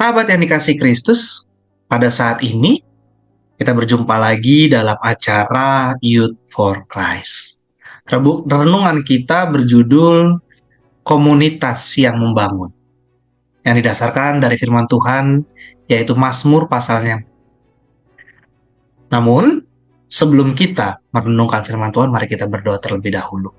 Sahabat yang dikasih Kristus, pada saat ini kita berjumpa lagi dalam acara Youth for Christ. Renungan kita berjudul Komunitas yang Membangun, yang didasarkan dari firman Tuhan, yaitu Mazmur pasalnya. Namun, sebelum kita merenungkan firman Tuhan, mari kita berdoa terlebih dahulu.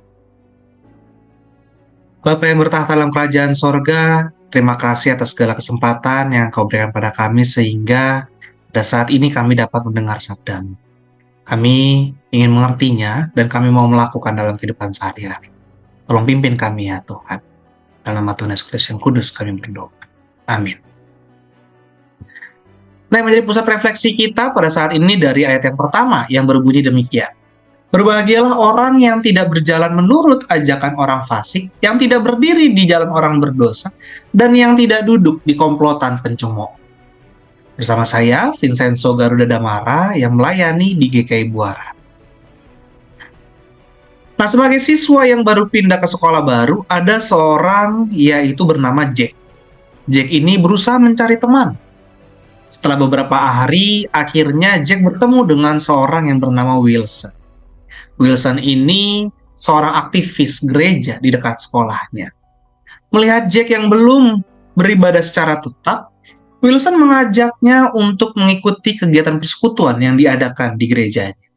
Bapa yang bertahta dalam kerajaan sorga, terima kasih atas segala kesempatan yang Kau berikan pada kami sehingga pada saat ini kami dapat mendengar sabda-Mu. Kami ingin mengertinya dan kami mau melakukan dalam kehidupan sehari-hari. Tolong pimpin kami ya Tuhan. Dalam nama Tuhan Yesus Kristus yang kudus kami berdoa. Amin. Nah, yang menjadi pusat refleksi kita pada saat ini dari ayat yang pertama yang berbunyi demikian. Berbahagialah orang yang tidak berjalan menurut ajakan orang fasik, yang tidak berdiri di jalan orang berdosa, dan yang tidak duduk di komplotan pencemooh. Bersama saya, Vincenzo Garuda Damara, yang melayani di GKI Buaran. Nah, sebagai siswa yang baru pindah ke sekolah baru, ada seorang yaitu bernama Jack. Jack ini berusaha mencari teman. Setelah beberapa hari, akhirnya Jack bertemu dengan seorang yang bernama Wilson. Wilson ini seorang aktivis gereja di dekat sekolahnya. Melihat Jack yang belum beribadah secara tetap, Wilson mengajaknya untuk mengikuti kegiatan persekutuan yang diadakan di gerejanya.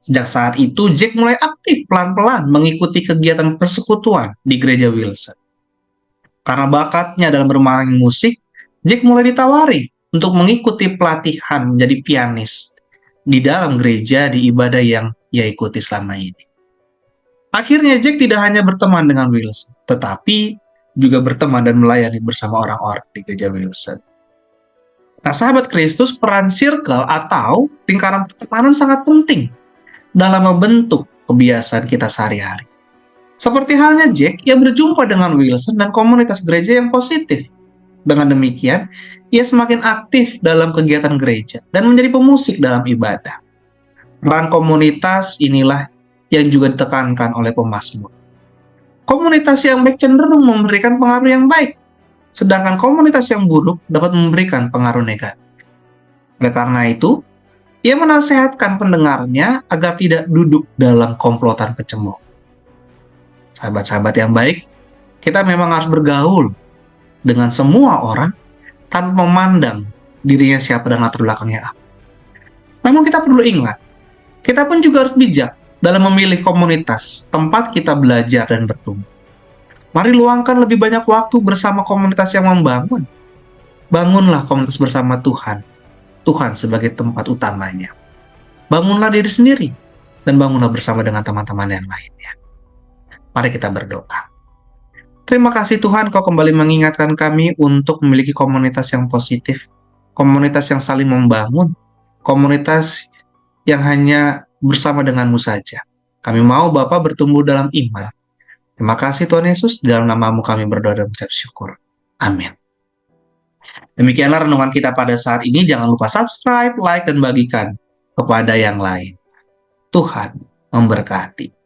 Sejak saat itu, Jack mulai aktif pelan-pelan mengikuti kegiatan persekutuan di gereja Wilson. Karena bakatnya dalam bermain musik, Jack mulai ditawari untuk mengikuti pelatihan menjadi pianis di dalam gereja di ibadah yang ia ikuti selama ini. Akhirnya Jack tidak hanya berteman dengan Wilson, tetapi juga berteman dan melayani bersama orang-orang di gereja Wilson. Nah, sahabat Kristus, peran circle atau lingkaran pertemanan sangat penting dalam membentuk kebiasaan kita sehari-hari. Seperti halnya Jack, ia berjumpa dengan Wilson dan komunitas gereja yang positif. Dengan demikian, ia semakin aktif dalam kegiatan gereja dan menjadi pemusik dalam ibadah. Peran komunitas inilah yang juga ditekankan oleh pemazmur. Komunitas yang baik cenderung memberikan pengaruh yang baik, sedangkan komunitas yang buruk dapat memberikan pengaruh negatif. Oleh karena itu, ia menasehatkan pendengarnya agar tidak duduk dalam komplotan pencemooh. Sahabat-sahabat yang baik, kita memang harus bergaul dengan semua orang tanpa memandang dirinya siapa dan latar belakangnya apa. Namun kita perlu ingat, kita pun juga harus bijak dalam memilih komunitas tempat kita belajar dan bertumbuh. Mari luangkan lebih banyak waktu bersama komunitas yang membangun. Bangunlah komunitas bersama Tuhan. Tuhan sebagai tempat utamanya. Bangunlah diri sendiri dan bangunlah bersama dengan teman-teman yang lainnya. Mari kita berdoa. Terima kasih Tuhan, Kau kembali mengingatkan kami untuk memiliki komunitas yang positif, komunitas yang saling membangun, komunitas yang hanya bersama denganmu saja. Kami mau Bapa bertumbuh dalam iman. Terima kasih Tuhan Yesus, dalam nama-Mu kami berdoa dan mengucap syukur. Amin. Demikianlah renungan kita pada saat ini. Jangan lupa subscribe, like, dan bagikan kepada yang lain. Tuhan memberkati.